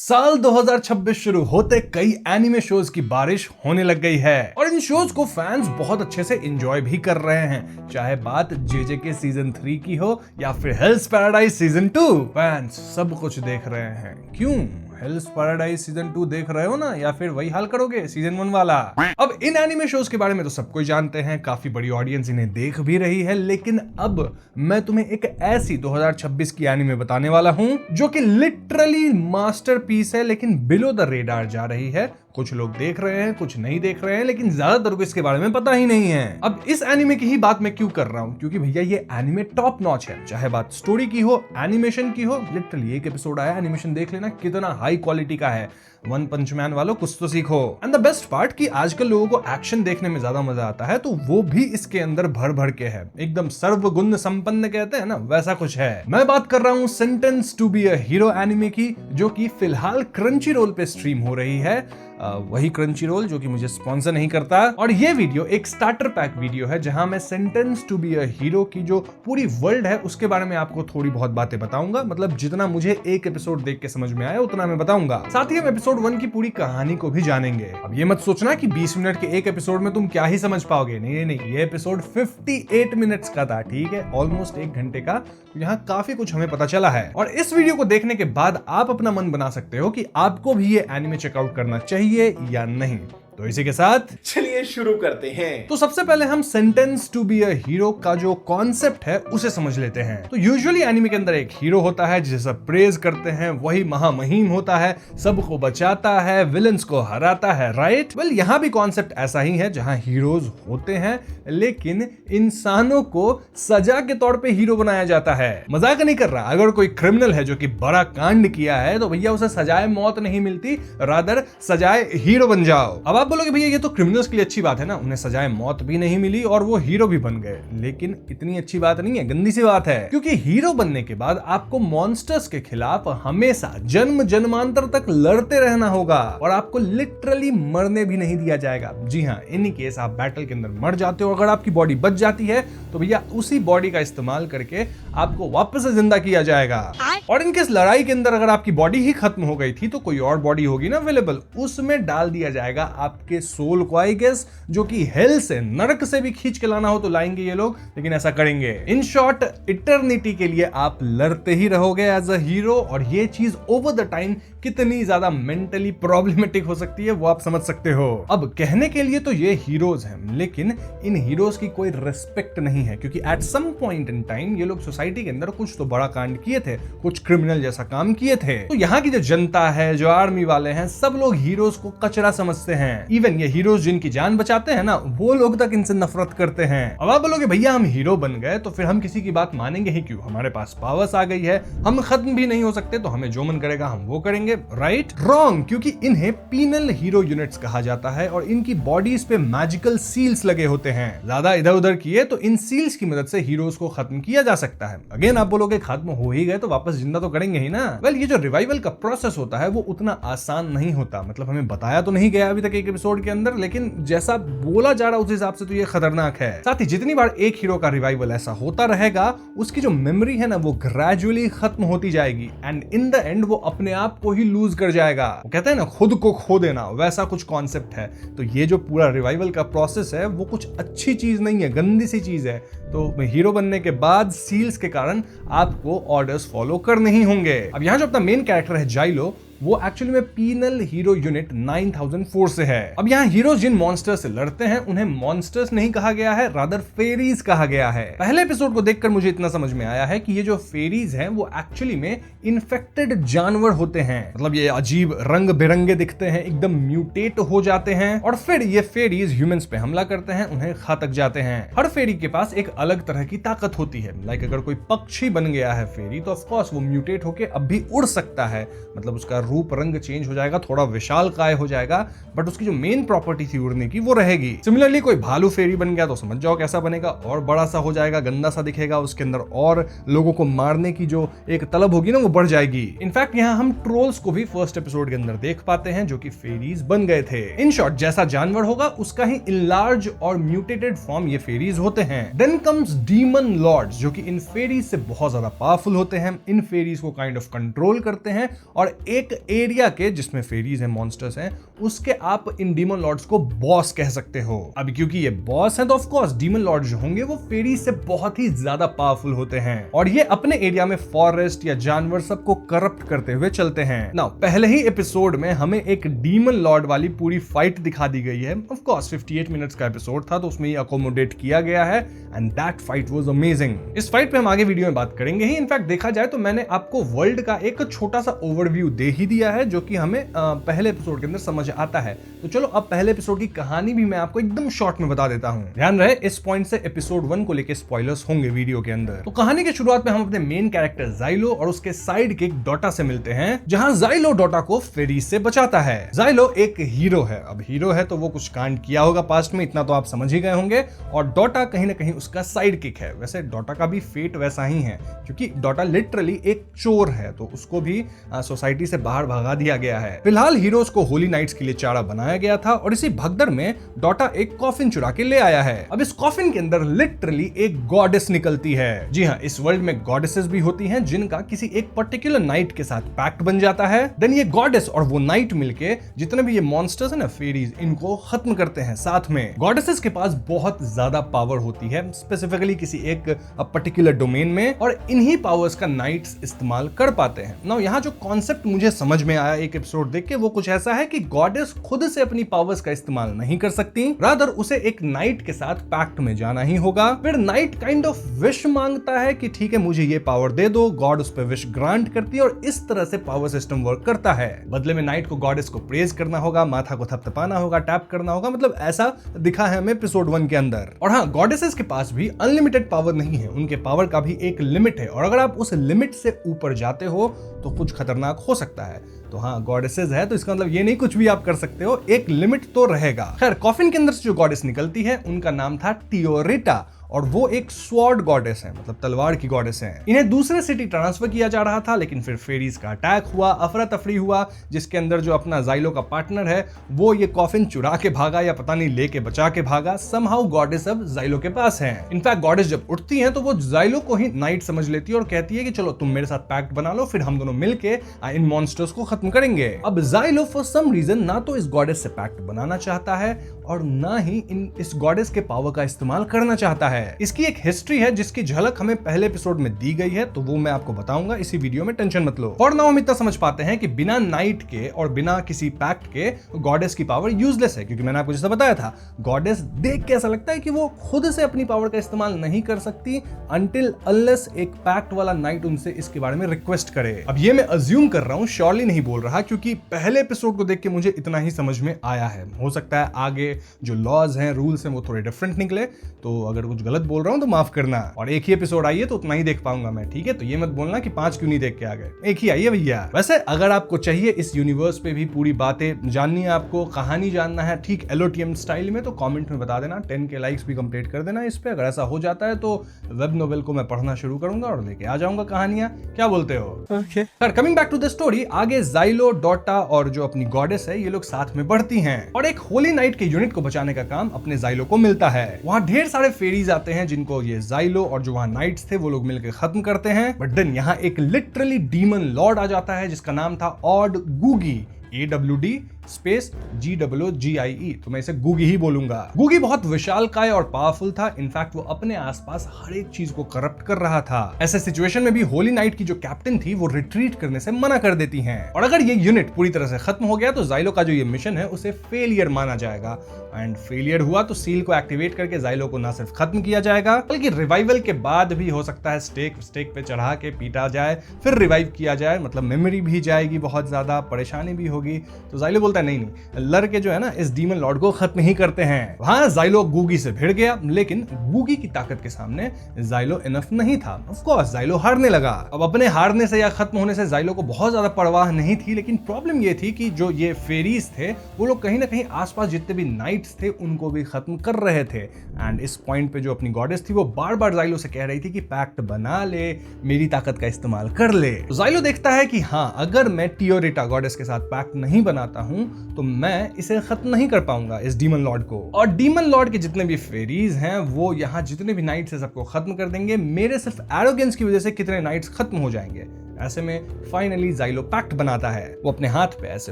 साल 2026 शुरू होते कई एनिमे शोज की बारिश होने लग गई है और इन शोज को फैंस बहुत अच्छे से एंजॉय भी कर रहे हैं, चाहे बात जेजे के सीजन 3 की हो या फिर हेल्स पैराडाइज सीजन 2। फैंस सब कुछ देख रहे हैं। क्यों? हेल्स पैराडाइज सीजन 2 देख रहे हो ना, या फिर वही हाल करोगे सीजन 1 वाला? अब इन एनिमे शोज के बारे में तो सब कोई जानते हैं, काफी बड़ी ऑडियंस इन्हें देख भी रही है, लेकिन अब मैं तुम्हें एक ऐसी 2026 की एनिमे बताने वाला हूं जो कि लिटरली मास्टरपीस है, लेकिन बिलो द रेडार जा रही है। कुछ लोग देख रहे हैं, कुछ नहीं देख रहे हैं, लेकिन ज्यादातर को इसके बारे में पता ही नहीं है। अब इस एनिमे की ही बात मैं क्यों कर रहा हूं? क्योंकि भैया ये एनिमे टॉप नॉच है, चाहे बात स्टोरी की हो, एनिमेशन की हो। लिटरली एक एपिसोड आया, एनिमेशन देख लेना कितना हाई क्वालिटी का है। वन पंच मैन वालों कुछ तो सीखो। एंड द बेस्ट पार्ट कि आजकल लोगों को एक्शन देखने में ज्यादा मजा आता है, तो वो भी इसके अंदर भर भर के है। एकदम सर्वगुण संपन्न कहते हैं ना, वैसा कुछ है। मैं बात कर रहा हूं sentence to be a hero anime की, जो कि फिलहाल क्रंची रोल पे स्ट्रीम हो रही है। वही क्रंची रोल जो कि मुझे स्पॉन्सर नहीं करता। और ये वीडियो एक स्टार्टर पैक वीडियो है, जहां मैं sentence to be a hero की जो पूरी वर्ल्ड है उसके बारे में आपको थोड़ी बहुत बातें बताऊंगा। मतलब जितना मुझे एक एपिसोड देख के समझ में आया उतना मैं बताऊंगा। साथ ही हम एपिसोड 1 की पूरी कहानी को भी जानेंगे। अब ये मत सोचना कि 20 मिनट के एक एपिसोड में तुम क्या ही समझ पाओगे। नहीं नहीं, ये एपिसोड 58 मिनट्स का था, ठीक है, ऑलमोस्ट 1 घंटे का। तो यहाँ काफी कुछ हमें पता चला है, और इस वीडियो को देखने के बाद आप अपना मन बना सकते हो कि आपको भी ये एनिमे चेकआउट करना चाहिए या नहीं। तो इसी के साथ चलिए शुरू करते हैं। तो सबसे पहले हम sentence to be a hero का जो कॉन्सेप्ट है उसे समझ लेते हैं। तो यूजुअली एनिमे के अंदर एक हीरो होता है जिसे सब प्रेज करते हैं, वही महामहिम होता है, सबको बचाता है, विलन्स को हराता है, राइट? वेल, यहाँ भी कॉन्सेप्ट ऐसा ही है, जहां हीरोज होते हैं लेकिन इंसानों को सजा के तौर पे हीरो बनाया जाता है। मजाक नहीं कर रहा। अगर कोई क्रिमिनल है जो कि बड़ा कांड किया है, तो भैया उसे सजाए मौत नहीं मिलती, रादर सजाए हीरो बन जाओ। अब आप बोलोगे भैया ये तो क्रिमिनल्स के लिए अच्छी बात है ना, उन्हें सजाए मौत भी नहीं मिली और वो हीरो भी बन गए। लेकिन इतनी अच्छी बात नहीं है, गंदी सी बात है। क्योंकि हीरो बनने के बाद आपको मॉन्स्टर्स के खिलाफ हमेशा जन्म जन्मांतर तक लड़ते रहना होगा, और आपको लिटरली मरने भी नहीं दिया जाएगा। जी हाँ, इन केस आप बैटल के अंदर मर जाते हो, अगर आपकी बॉडी बच जाती है तो भैया उसी बॉडी का इस्तेमाल करके आपको वापस से जिंदा किया जाएगा। और इनकेस लड़ाई के अंदर अगर आपकी बॉडी ही खत्म हो गई थी, तो कोई और बॉडी होगी ना अवेलेबल, उसमें डाल दिया जाएगा आपके सोल को, आई गेस, जो कि हेल से, नरक से भी खींच के लाना हो तो लाएंगे ये लोग, लेकिन ऐसा करेंगे। इन शॉर्ट, इटर्निटी के लिए आप लड़ते ही रहोगे एज अ हीरो, और ये चीज ओवर द टाइम कितनी ज्यादा मेंटली प्रॉब्लमेटिक हो सकती है वो आप समझ सकते हो। अब कहने के लिए तो ये हीरोज हैं, लेकिन इन हीरोज की कोई रिस्पेक्ट नहीं है, क्योंकि at some point in time ये लोग सोसाइटी के अंदर कुछ तो बड़ा कांड किए थे, कुछ क्रिमिनल जैसा काम किए थे। तो यहाँ की जो जनता है, जो आर्मी वाले हैं, सब लोग हीरोज को कचरा समझते हैं। इवन ये हीरोज जिनकी जान बचाते हैं ना, वो लोग तक इनसे नफरत करते हैं। अब आप बोलोगे भैया हम हीरो बन गए तो फिर हम किसी की बात मानेंगे ही क्यों? हमारे पास पावर्स आ गई है, हम खत्म भी नहीं हो सकते, तो हमें जो मन करेगा हम वो करेंगे, राइट? रॉन्ग, क्योंकि इन्हें पीनल हीरो यूनिट्स कहा जाता है, और इनकी बॉडीज पे मैजिकल सील्स लगे होते हैं। ज्यादा इधर उधर किए तो इन सील्स की मदद से हीरोज को खत्म किया जा सकता है। अगेन आप बोलोगे खत्म हो ही गए तो वापस जिंदा तो करेंगे ही ना। वेल, ये जो रिवाइवल का प्रोसेस होता है वो उतना आसान नहीं होता। मतलब हमें बताया तो नहीं गया अभी तक एक एपिसोड के अंदर, लेकिन जैसा बोला जा रहा है उस हिसाब से तो ये खतरनाक है। साथ ही जितनी बार एक हीरो का रिवाइवल ऐसा होता रहेगा, उसकी जो मेमोरी है ना वो ग्रेजुअली खत्म होती जाएगी, एंड इन द एंड वो अपने आप को ही लूज कर जाएगा। वो कहते हैं ना खुद को खो देना, वैसा कुछ कॉन्सेप्ट है। तो ये जो पूरा रिवाइवल का प्रोसेस है वो कुछ अच्छी चीज नहीं है, गंदी सी चीज है। तो हीरो बनने के बाद सील्स के कारण आपको ऑर्डर्स फॉलो करने ही होंगे। अब यहाँ जो अपना मेन कैरेक्टर है जाइलो, वो एक्चुअली में पीनल हीरो यूनिट 9004 से है। अब यहाँ हीरोज जिन मॉन्स्टर्स से लड़ते हैं उन्हें मॉन्स्टर्स नहीं कहा गया है, रादर फेरीज कहा गया है। पहले एपिसोड को देखकर मुझे इतना समझ में आया है कि ये जो फेरीज हैं वो एक्चुअली में इन्फेक्टेड जानवर होते हैं। मतलब ये अजीब रंग बिरंगे दिखते हैं, एकदम म्यूटेट हो जाते हैं, और फिर ये फेरीज ह्यूमंस पे हमला करते हैं, उन्हें खा तक जाते हैं। हर फेरी के पास एक अलग तरह की ताकत होती है। लाइक अगर कोई पक्षी बन गया है फेरी, तो ऑफ कोर्स वो म्यूटेट होके अब भी उड़ सकता है। मतलब उसका रूप रंग चेंज हो जाएगा, थोड़ा विशाल काय हो जाएगा, बट उसकी जो मेन प्रॉपर्टी थी उड़ने की वो रहेगी। सिमिलरली कोई भालू फेरी बन गया तो समझ जाओ कैसा बनेगा, और बड़ा सा हो जाएगा, गंदा सा दिखेगा, उसके अंदर और लोगों को मारने की जो एक तलब होगी ना वो बढ़ जाएगी। इनफैक्ट यहाँ हम ट्रोल्स को भी फर्स्ट एपिसोड के अंदर देख पाते हैं जो कि फेरीज बन गए थे। इन शॉर्ट, जैसा जानवर होगा उसका ही इनलार्ज और म्यूटेटेड फॉर्म ये फेरीज होते हैं। देन कम्स डीमन लॉर्ड्स, जो कि इन फेरीज से बहुत ज्यादा पावरफुल होते हैं, इन फेरीज को काइंड ऑफ कंट्रोल करते हैं, और एक एक एरिया के जिसमें फेरीज हैं, मॉन्स्टर्स हैं, उसके आप इन डीमन लॉर्ड्स को बॉस कह सकते हो। अब क्योंकि ये बॉस हैं तो ऑफ कोर्स डीमन लॉर्ड जो होंगे वो फेरीज से बहुत ही ज्यादा पावरफुल होते हैं और ये अपने एरिया में फॉरेस्ट या जानवर सबको करप्ट करते हुए चलते हैं। नाउ पहले ही एपिसोड में हमें एक डीमन लॉर्ड वाली पूरी फाइट दिखा दी गई है। ऑफ कोर्स 58 मिनट्स का एपिसोड था तो उसमें ये अकोमोडेट किया गया है and that fight was amazing. इस फाइट पे हम आगे वीडियो में बात करेंगे ही। इनफैक्ट देखा जाए तो मैंने आपको वर्ल्ड का एक छोटा सा ओवरव्यू दे ही दिया है जो कि हमें पहले एपिसोड के अंदर समझ आता है। तो चलो अब पहले एपिसोड की कहानी भी मैं आपको एकदम शॉर्ट में बता देता हूं। ध्यान रहे इस पॉइंट से एपिसोड 1 को लेके स्पॉयलर्स होंगे वीडियो के अंदर। तो कहानी की शुरुआत में हम अपने मेन कैरेक्टर जाइलो और उसके साइड किक डोटा से मिलते हैं, जहां जाइलो डोटा को फेरीज से बचाता है। जाइलो एक हीरो है। अब हीरो है तो वो कुछ कांड किया होगा पास्ट में, इतना तो आप समझ ही गए होंगे। और डोटा कहीं ना कहीं उसका साइड किक है। वैसे डोटा का भी फेट वैसा ही है क्योंकि डोटा लिटरली एक चोर है तो उसको भी सोसाइटी से बाहर भगा दिया गया है। फिलहाल हीरोज को होली नाइट्स के लिए चारा बनाया गया था और इसी भगदड़ में डोटा एक कॉफिन चुरा के ले आया है। अब इस कॉफिन के अंदर लिटरली एक गॉडेस निकलती है। जी हाँ, इस वर्ल्ड में गॉडेसेस भी होती हैं जिनका किसी एक पर्टिकुलर नाइट के साथ पैक्ट बन जाता है। देन ये गॉडेस और वो नाइट मिलके जितने भी ये मॉन्स्टर्स है ना फेरीज, इनको खत्म करते हैं साथ में। गॉडेसेस के पास बहुत ज्यादा पावर होती है स्पेसिफिकली किसी एक पर्टिकुलर डोमेन में और इन्हीं पावर्स का नाइट्स इस्तेमाल कर पाते हैं। नाउ यहाँ जो कॉन्सेप्ट मुझे समझ में आया एक एपिसोड देख के वो कुछ ऐसा है कि गॉडेस खुद से अपनी पावर्स का इस्तेमाल नहीं कर सकती, रादर उसे एक नाइट के साथ पैक्ट में जाना ही होगा। फिर नाइट काइंड ऑफ विश मांगता है कि ठीक है मुझे ये पावर दे दो, गॉड उस पर विश ग्रांट करती है और इस तरह से पावर सिस्टम वर्क करता है। बदले में नाइट को गॉडेस को प्रेज करना होगा, माथा को थपथपाना होगा, टैप करना होगा, मतलब ऐसा दिखा है हमें एपिसोड 1 के अंदर। और हाँ, गॉडेसेस के पास भी अनलिमिटेड पावर नहीं है, उनके पावर का भी एक लिमिट है और अगर आप उस लिमिट से ऊपर जाते हो तो कुछ खतरनाक हो सकता है। तो हाँ, गॉडेसेस है तो इसका मतलब ये नहीं कुछ भी आप कर सकते हो, एक लिमिट तो रहेगा। खैर, कॉफिन के अंदर से जो गॉडेस निकलती है उनका नाम था टियोरिटा और वो एक स्वॉर्ड गॉडेस है, मतलब तलवार की गॉडेस है। इन्हें दूसरे सिटी ट्रांसफर किया जा रहा था लेकिन फिर फेरीज का अटैक हुआ, अफरा तफरी हुआ, जिसके अंदर जो अपना जाइलो का पार्टनर है वो ये कॉफिन चुरा के भागा या पता नहीं लेके बचा के भागा। समहाउ गॉडेस अब जाइलो के पास है। इनफैक्ट गॉडेस जब उठती है तो वो जाइलो को ही नाइट समझ लेती है और कहती है कि चलो तुम मेरे साथ पैक्ट बना लो, फिर हम दोनों मिलके इन मॉन्स्टर्स को खत्म करेंगे। अब जाइलो फॉर सम रीजन ना तो इस गॉडेस से पैक्ट बनाना चाहता है और ना ही इस गॉडेस के पावर का इस्तेमाल करना चाहता है। इसकी एक हिस्ट्री है जिसकी झलक हमें पहले एपिसोड में दी गई है तो वो मैं आपको बताऊंगा इसी वीडियो में, टेंशन मत लो। और नाउ हम इतना समझ पाते हैं कि बिना नाइट के और बिना किसी पैक्ट के गॉडेस की पावर यूजलेस है, क्योंकि मैंने आपको जैसा बताया था गॉडेस देख के ऐसा लगता है कि वो खुद से अपनी पावर का इस्तेमाल नहीं कर सकती अनटिल अनलेस एक पैक्ट वाला नाइट उनसे इसके बारे में रिक्वेस्ट करे। अब ये मैं अज्यूम कर रहा हूं, श्योरली नहीं बोल रहा, क्योंकि पहले एपिसोड को देख के मुझे इतना ही समझ में आया है। हो सकता है आगे जो लॉज हैं, रूल्स हैं, वो थोड़े डिफरेंट निकले, तो अगर कुछ गलत बोल रहा हूं तो माफ करना। और एक ही एपिसोड आई है तो उतना ही देख पाऊंगा मैं, ठीक है? तो ये मत बोलना कि 5 क्यों नहीं देख के आ गए, एक ही आई है भैया। वैसे अगर आपको चाहिए इस यूनिवर्स पे भी पूरी बातें जाननी है, आपको कहानी जानना है ठीक एलोटीएम स्टाइल में, तो कमेंट में बता देना, 10 के लाइक्स भी कंप्लीट कर देना इस पे। अगर ऐसा हो जाता है तो वेब नोवेल को मैं पढ़ना शुरू करूंगा और लेके आ जाऊंगा कहानियां। क्या बोलते हो? Okay. Coming back to the story, आगे जाइलो, डोटा और जो अपनी गॉडेस है ये लोग साथ में बढ़ती हैं और एक होली नाइट के यूनिट को बचाने का काम अपने जाइलो को मिलता है। वहां ढेर सारे फेरीज आते हैं जिनको ये जाइलो और जो वहां नाइट्स थे वो लोग मिलकर खत्म करते हैं। बट देन यहाँ एक लिटरली डीमन लॉर्ड आ जाता है जिसका नाम था ऑड गूगी, AWD स्पेस GGIE, तो मैं इसे गूगी ही बोलूंगा। गूगी बहुत विशालकाय और पावरफुल था। इनफैक्ट वो अपने आसपास हर एक चीज को करप्ट कर रहा था। ऐसे सिचुएशन में भी होली नाइट की जो कैप्टन थी वो रिट्रीट करने से मना कर देती हैं और अगर ये यूनिट पूरी तरह से खत्म हो गया तो जाइलो का जो ये मिशन है उसे फेलियर माना जाएगा एंड फेलियर हुआ तो सील को एक्टिवेट करके जाइलो को ना सिर्फ खत्म किया जाएगा बल्कि रिवाइवल के बाद भी हो सकता है स्टेक पे चढ़ा के पीटा जाए, फिर रिवाइव किया जाए, मतलब मेमोरी भी जाएगी, बहुत ज्यादा परेशानी भी होगी। तो जाइलो बोलता है नहीं, लड़के जो है ना इस डीमन लॉर्ड को खत्म ही करते हैं। वहां जाइलो गूगी से भिड़ गया लेकिन गूगी की ताकत के सामने जाइलो इनफ नहीं था। ऑफ कोर्स जाइलो हारने लगा। अब अपने हारने से या खत्म होने से जाइलो को बहुत ज्यादा परवाह नहीं थी, लेकिन प्रॉब्लम ये थी कि जो ये फेरीज थे वो लोग कहीं ना कहीं आसपास जितने भी नाइट्स थे उनको भी खत्म कर रहे थे। एंड इस पॉइंट पे जो अपनी गॉडेस थी वो बार बार जाइलो से कह रही थी कि पैक्ट बना ले, मेरी ताकत का इस्तेमाल कर ले। तो जाइलो देखता है कि हाँ, अगर मैं टियोरिटा गॉडेस के साथ पैक्ट नहीं बनाता हूं तो मैं इसे खत्म नहीं कर पाऊंगा इस डीमन लॉर्ड को। और डीमन लॉर्ड के जितने भी फेरीज हैं वो यहाँ जितने भी नाइट्स है सबको खत्म कर देंगे। मेरे सिर्फ एरोगेंस की वजह से कितने नाइट्स खत्म हो जाएंगे, ऐसे में फाइनली जाइलो पैक्ट बनाता है। वो अपने हाथ पे ऐसे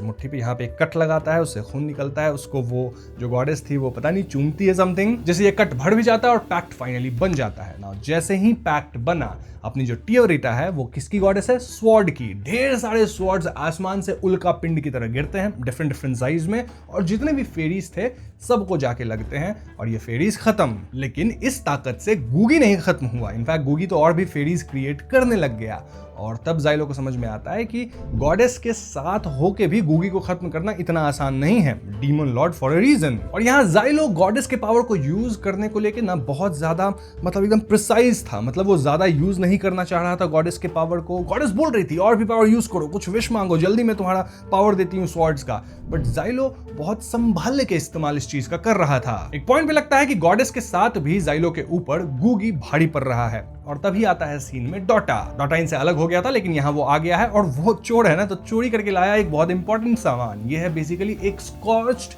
मुट्ठी पे यहाँ पे एक कट लगाता है, उससे खून निकलता है, उसको वो जो गॉडेस थी वो पता नहीं चूमती है समथिंग, जैसे ये कट भर भी जाता है और पैक्ट फाइनली बन जाता है। ना जैसे ही पैक्ट बना, अपनी जो टियोरिटा है वो किसकी गॉडेस है? स्वॉर्ड की। ढेर सारे स्वॉर्ड्स आसमान से उल्का पिंड की तरह गिरते हैं डिफरेंट डिफरेंट साइज में, और जितने भी फेरीज थे सबको जाके लगते हैं और ये फेरीज खत्म। लेकिन इस ताकत से गूगी नहीं खत्म हुआ, इनफैक्ट गूगी तो और भी फेरीज क्रिएट करने लग गया। और तब जाइलो को समझ में आता है कि गॉडेस के साथ होके भी गूगी को खत्म करना इतना आसान नहीं है, demon lord for a reason. और यहाँ जाइलो गॉडेस के पावर को यूज करने को लेके ना बहुत ज्यादा मतलब एकदम प्रिसाइज था, मतलब वो ज्यादा यूज नहीं करना चाह रहा था गॉडेस के पावर को। गॉडेस बोल रही थी और भी पावर यूज करो, कुछ विश मांगो, जल्दी मैं तुम्हारा पावर देती हूँ स्वॉर्ड्स का, बट जाइलो बहुत संभाल के इस्तेमाल इस चीज का कर रहा था। एक पॉइंट पे लगता है कि गॉडेस के साथ भी जाइलो के ऊपर गूगी भारी पड़ रहा है, और तभी आता है सीन में डॉटा। डॉटा इनसे अलग हो गया था लेकिन यहाँ वो आ गया है, और वो चोर है ना तो चोरी करके लाया एक बहुत इंपॉर्टेंट सामान। ये है बेसिकली एक स्कॉर्च्ड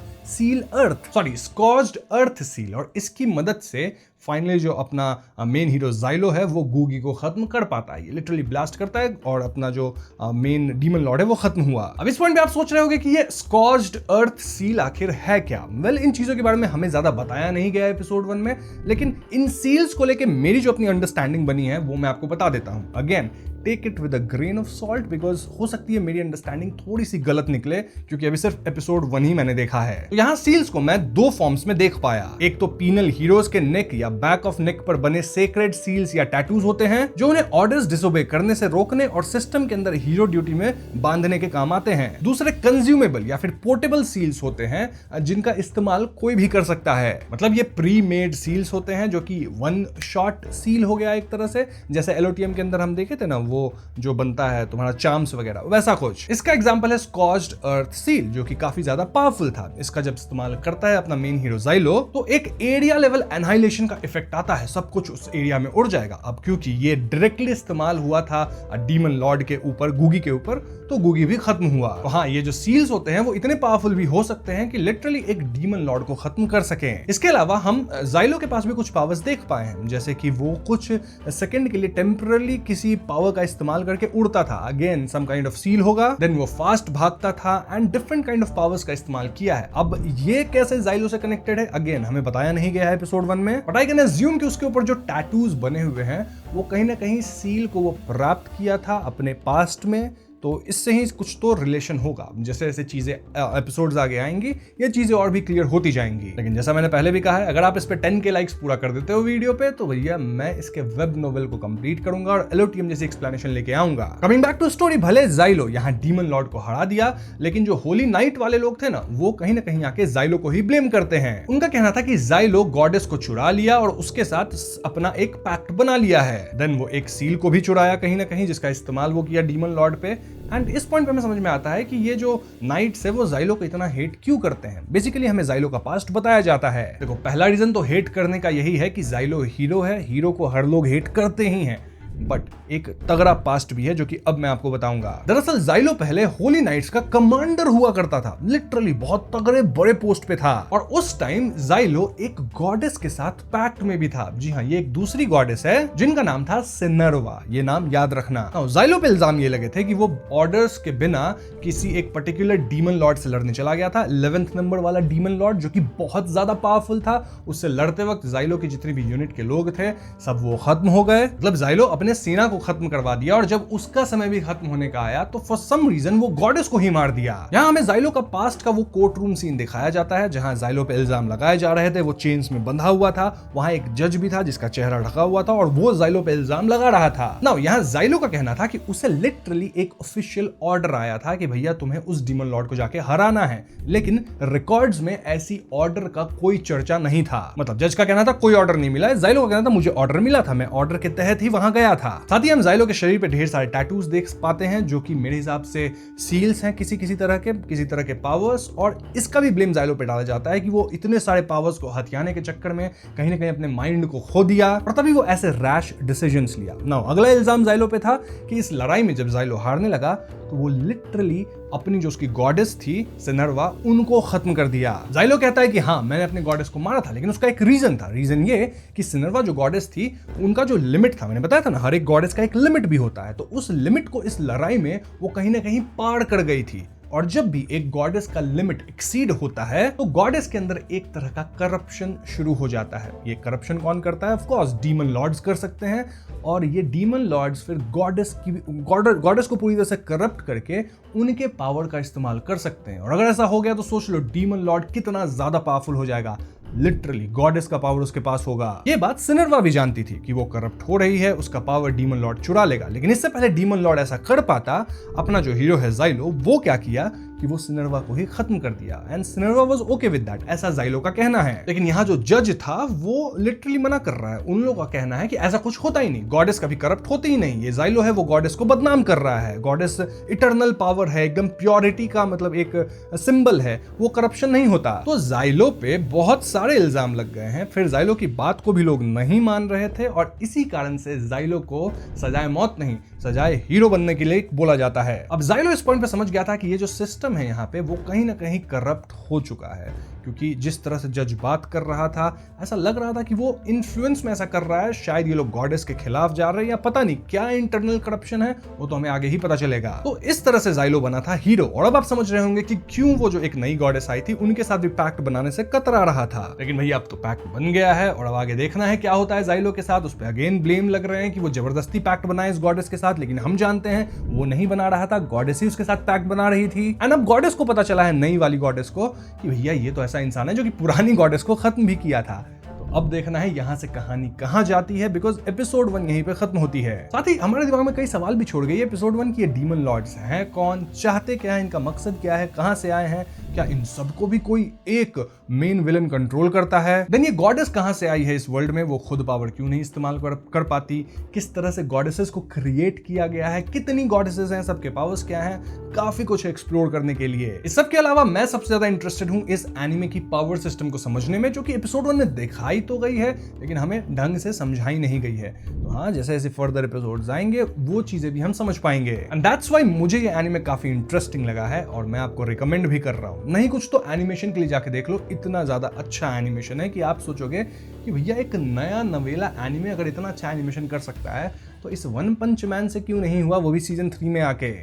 अर्थ सील, और इसकी मदद से फाइनली जो अपना मेन हीरो जाइलो है वो गूगी को खत्म कर पाता है। ये लिटरली ब्लास्ट करता है और अपना जो मेन डीमन लॉर्ड है वो खत्म हुआ। अब इस पॉइंट पे आप सोच रहे होंगे कि ये स्कॉर्च्ड अर्थ सील आखिर है क्या? वेल, इन चीजों के बारे में हमें ज्यादा बताया नहीं गया एपिसोड 1 में, लेकिन इन सील्स को लेके मेरी जो अपनी अंडरस्टैंडिंग बनी है वो मैं आपको बता देता हूं। Again, take it with a grain of salt, because हो सकती है मेरी अंडरस्टैंडिंग थोड़ी सी गलत निकले, क्योंकि अभी सिर्फ एपिसोड 1 ही मैंने देखा है। तो यहाँ सील्स को मैं 2 फॉर्म्स में देख पाया। एक तो पीनल हीरोज के नेक या बैक ऑफ नेक पर बने सेक्रेड सील्स या टैटूज होते हैं, जो उन्हें ऑर्डर्स डिसोबे करने से रोकने और सिस्टम के अंदर हीरो ड्यूटी में बांधने के काम आते हैं। दूसरे कंज्यूमेबल या फिर पोर्टेबल सील्स होते हैं, जिनका इस्तेमाल कोई भी कर सकता है। मतलब ये प्री मेड सील्स होते हैं, जो कि वन शॉट सील हो गया एक तरह से, जैसे एलओटीएम के अंदर हम देखे थे ना, वो जो बनता है तुम्हारा चार्म्स वगैरह, वैसा कुछ। इसका एग्जांपल है स्कॉर्च्ड अर्थ सील, जो कि काफी ज्यादा पावरफुल था। इसका जब इस्तेमाल करता है अपना मेन हीरो जाइलो, तो एक एरिया लेवल एनहाइलेशन का इफेक्ट आता है, सब कुछ उस एरिया में उड़ जाएगा। अब क्योंकि ये डायरेक्टली इस्तेमाल हुआ था डीमन लॉर्ड के ऊपर, गूगी के ऊपर, तो गूगी भी खत्म हुआ। तो हाँ, ये जो सील्स होते हैं वो इतने पावरफुल भी हो सकते हैं कि लिटरली एक डीमन लॉर्ड को खत्म कर सकें। इसके अलावा हम जाइलो के पास भी कुछ पावर्स देख पाए हैं, जैसे कि वो कुछ सेकंड के लिए टेम्पररी किसी पावर का इस्तेमाल करके उड़ता था। Again some kind of seal होगा, देन वो फास्ट भागता था, and different kind of powers का इस्तेमाल किया है। अब ये कैसे जाइलो से कनेक्टेड है, अगेन हमें बताया नहीं गया है एपिसोड 1 में, बट आई कैन अज्यूम कि उसके ऊपर जो टैटूज बने हुए हैं वो कहीं ना कहीं सील को वो प्राप्त किया था अपने पास्ट में, तो इससे ही कुछ तो रिलेशन होगा। जैसे जैसे चीजें एपिसोड्स आगे आएंगी ये चीजें और भी क्लियर होती जाएंगी। लेकिन जैसा मैंने पहले भी कहा है, अगर आप इस पे 10K लाइक्स पूरा कर देते हो वीडियो पे, तो भैया मैं इसके वेब नोवेल को कंप्लीट करूंगा और एलओटीएम जैसी एक्सप्लेनेशन लेके आऊंगा। कमिंग बैक टू स्टोरी, भले जाइलो यहाँ डीमन लॉर्ड को हरा दिया, लेकिन जो होली नाइट वाले लोग थे ना, वो कहीं ना कहीं आके जाइलो को ही ब्लेम करते हैं। उनका कहना था कि जाइलो गॉडेस को चुरा लिया और उसके साथ अपना एक पैक्ट बना लिया है। देन वो एक सील को भी चुराया कहीं ना कहीं, जिसका इस्तेमाल वो किया डीमन लॉर्ड पे। एंड इस पॉइंट पे हमें समझ में आता है कि ये जो नाइट्स है वो जाइलो को इतना हेट क्यों करते हैं। बेसिकली हमें जाइलो का पास्ट बताया जाता है। देखो, पहला रीजन तो हेट करने का यही है कि जाइलो हीरो है, हीरो को हर लोग हेट करते ही हैं, बट एक तगड़ा पास्ट भी है जो कि अब मैं आपको बताऊंगा। दरअसल जाइलो पहले होली नाइट्स का कमांडर हुआ करता था, लिटरली बहुत तगड़े बड़े पोस्ट पे था, और उस टाइम जाइलो एक गॉडेस के साथ पैक्ट में भी था। जी हाँ, ये एक दूसरी गॉडेस है जिनका नाम था सिनरवा, ये नाम याद रखना। जाइलो पे इल्जाम ये लगे थे कि वो ऑर्डर्स के बिना किसी एक पर्टिकुलर डीमन लॉर्ड से लड़ने चला गया था, 11th नंबर वाला डीमन लॉर्ड, जो कि बहुत ज्यादा पावरफुल था। उससे लड़ते वक्त जाइलो की जितनी भी यूनिट के लोग थे सब वो खत्म हो गए। मतलब जाइलो अपने सेना को खत्म करवा दिया, और जब उसका समय भी खत्म होने का आया तो फॉर सम रीजन वो गॉडेस को ही मार दिया। यहाँ हमें जाइलो का पास्ट का वो कोर्ट रूम सीन दिखाया जाता है, जहां जाइलो पे इल्जाम लगाए जा रहे थे। वो चेन्स में बंधा हुआ था, वहां एक जज भी था जिसका चेहरा ढका हुआ था, और वो जाइलो पे इल्जाम लगा रहा था। नाउ यहाँ जाइलो का कहना था कि उसे लिटरली एक ऑफिशियल ऑर्डर आया था कि भैया तुम्हें उस डीमन लॉर्ड को जाके हराना है, लेकिन रिकॉर्ड्स में ऐसी ऑर्डर का कोई चर्चा नहीं था। मतलब जज का कहना था कोई ऑर्डर नहीं मिला है, जाइलो का कहना था मुझे ऑर्डर मिला था, मैं ऑर्डर के तहत ही वहां गया था। साथ ही हम जाइलो के शरीर पे ढेर सारे टैटूज देख पाते हैं, जो कि मेरे हिसाब से सील्स हैं किसी तरह के पावर्स, और इसका भी ब्लेम जाइलो पे डाला जाता है कि वो इतने सारे पावर्स को हथियाने के चक्कर में कहीं ना कहीं अपने माइंड को खो दिया, और तभी वो ऐसे रैश डिसीजंस लिया। नाउ अगला इल्जाम जाइलो पे था कि इस लड़ाई में जब जाइलो हारने लगा तो वो लिटरली अपनी जो उसकी गॉडेस थी सिनर्वा, उनको खत्म कर दिया। जाइलो कहता है कि हाँ, मैंने अपने गॉडेस को मारा था, लेकिन उसका एक रीजन था। रीजन ये कि सिनर्वा जो गॉडेस थी, उनका जो लिमिट था, मैंने बताया था ना, हर एक गॉडेस का एक लिमिट भी होता है, तो उस लिमिट को इस लड़ाई में वो कहीं ना कहीं पार कर गई थी। और जब भी एक गॉडेस का लिमिट एक्सीड होता है तो गॉडेस के अंदर एक तरह का करप्शन शुरू हो जाता है। ये करप्शन कौन करता है? ऑफ कोर्स डीमन लॉर्ड्स कर सकते हैं, और ये डीमन लॉर्ड्स फिर गॉडेस को पूरी तरह से करप्ट करके उनके पावर का इस्तेमाल कर सकते हैं। और अगर ऐसा हो गया तो सोच लो डीमन लॉर्ड कितना ज्यादा पावरफुल हो जाएगा। लिटरली गॉडेस का पावर उसके पास होगा। ये बात सिनर्वा भी जानती थी कि वो करप्ट हो रही है, उसका पावर डीमन लॉर्ड चुरा लेगा। लेकिन इससे पहले डीमन लॉर्ड ऐसा कर पाता, अपना जो हीरो है जाइलो, वो क्या किया कि वो सिनर्वा को ही खत्म कर दिया। And Sinerva was okay with that, ऐसा जाइलो का कहना है। लेकिन यहाँ जो जज था वो लिटरली मना कर रहा है। उन लोगों का कहना है कि ऐसा कुछ होता ही नहीं, गॉडेस कभी करप्ट होती ही नहीं। ये जाइलो है वो गॉडेस को बदनाम कर रहा है। गॉडेस इटर्नल पावर है, एकदम प्योरिटी का मतलब एक सिंबल है, वो करप्शन नहीं होता। तो जाइलो पे बहुत सारे इल्जाम लग गए हैं। फिर जाइलो की बात को भी लोग नहीं मान रहे थे, और इसी कारण से जाइलो को सजाए मौत नहीं, सजाए हीरो बनने के लिए बोला जाता है। अब जाइलो इस पॉइंट पे समझ गया था कि ये जो सिस्टम है यहाँ पे वो कहीं ना कहीं करप्ट हो चुका है, क्योंकि जिस तरह से जज बात कर रहा था, ऐसा लग रहा था कि वो इन्फ्लुएंस में ऐसा कर रहा है, शायद ये लोग गॉडेस के खिलाफ जा रहे हैं, या पता नहीं क्या इंटरनल करप्शन है, वो तो हमें आगे ही पता चलेगा। तो इस तरह से जाइलो बना था हीरो। और अब आप समझ रहे होंगे कि क्यों वो जो एक नई गॉडेस आई थी उनके साथ भी पैक्ट बनाने से कतरा रहा था। लेकिन भैया अब तो पैक्ट बन गया है, और अब आगे देखना है क्या होता है जाइलो के साथ। उस पर अगेन ब्लेम लग रहे हैं कि वो जबरदस्ती पैक्ट बनाए इस गॉडेस के साथ, लेकिन हम जानते हैं वो नहीं बना रहा था, गॉडेस ही उसके साथ पैक्ट बना रही थी। एंड अब गॉडेस को पता चला है, नई वाली गॉडेस को, कि भैया ये तो ऐसा इंसान है जो कि पुरानी गॉडेस को खत्म भी किया था। तो अब देखना है यहां से कहानी कहां जाती है, बिकॉज एपिसोड 1 यहीं पे खत्म होती है। साथ ही हमारे दिमाग में कई सवाल भी छोड़ गए एपिसोड 1 की, ये डीमन लॉर्ड्स हैं कौन, चाहते क्या है, इनका मकसद क्या है, कहां से आए हैं, क्या इन सबको भी कोई एक मेन विलन कंट्रोल करता है? देन ये गॉडेस कहां से आई है इस वर्ल्ड में, वो खुद पावर क्यों नहीं इस्तेमाल कर पाती, किस तरह से गॉडेसेस को क्रिएट किया गया है, कितनी गॉडेसेस हैं, सबके पावर्स क्या हैं, काफी कुछ एक्सप्लोर करने के लिए। इस सब के अलावा मैं सबसे ज्यादा इंटरेस्टेड हूं इस एनिमे की पावर सिस्टम को समझने में, जो कि एपिसोड 1 में दिखाई तो गई है लेकिन हमें ढंग से समझाई नहीं गई है। तो हाँ, जैसे जैसे फर्दर एपिसोड्स आएंगे वो चीजें भी हम समझ पाएंगे। एंड दैट्स व्हाई मुझे ये एनिमे काफी इंटरेस्टिंग लगा है, और मैं आपको रिकमेंड भी कर रहा हूं। नहीं कुछ तो एनिमेशन के लिए जाके देख लो, इतना ज्यादा अच्छा एनिमेशन है कि आप सोचोगे कि भैया एक नया नवेला एनिमे अगर इतना अच्छा एनिमेशन कर सकता है तो इस वन पंच मैन से क्यों नहीं हुआ, वो भी सीजन 3 में आके।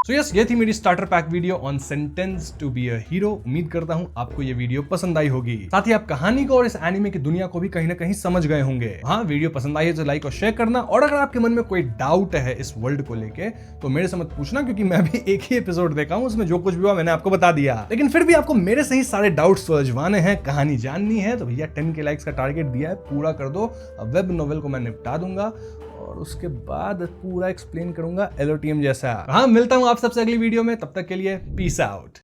सो यस, ये थी मेरी starter pack video on sentence to be a hero. उम्मीद करता हूं आपको ये वीडियो पसंद आई होगी, साथ ही आप कहानी को और इस एनिमे की दुनिया को भी कहीं ना कहीं समझ गए होंगे। हाँ, वीडियो पसंद आई है तो लाइक और शेयर करना, और अगर आपके मन में कोई डाउट है इस वर्ल्ड को लेके तो मेरे से मत पूछना, क्योंकि मैं भी एक ही एपिसोड देखा हूं, उसमें जो कुछ भी हुआ मैंने आपको बता दिया। लेकिन फिर भी आपको मेरे से ही सारे डाउट्स सुलझवाने हैं, कहानी जाननी है, तो भैया 10K लाइक्स का टारगेट दिया है, पूरा कर दो। वेब नोवेल को मैं निपटा दूंगा और उसके बाद पूरा एक्सप्लेन करूंगा LOTM जैसा। हाँ, मिलता हूं आप सबसे अगली वीडियो में, तब तक के लिए पीस आउट।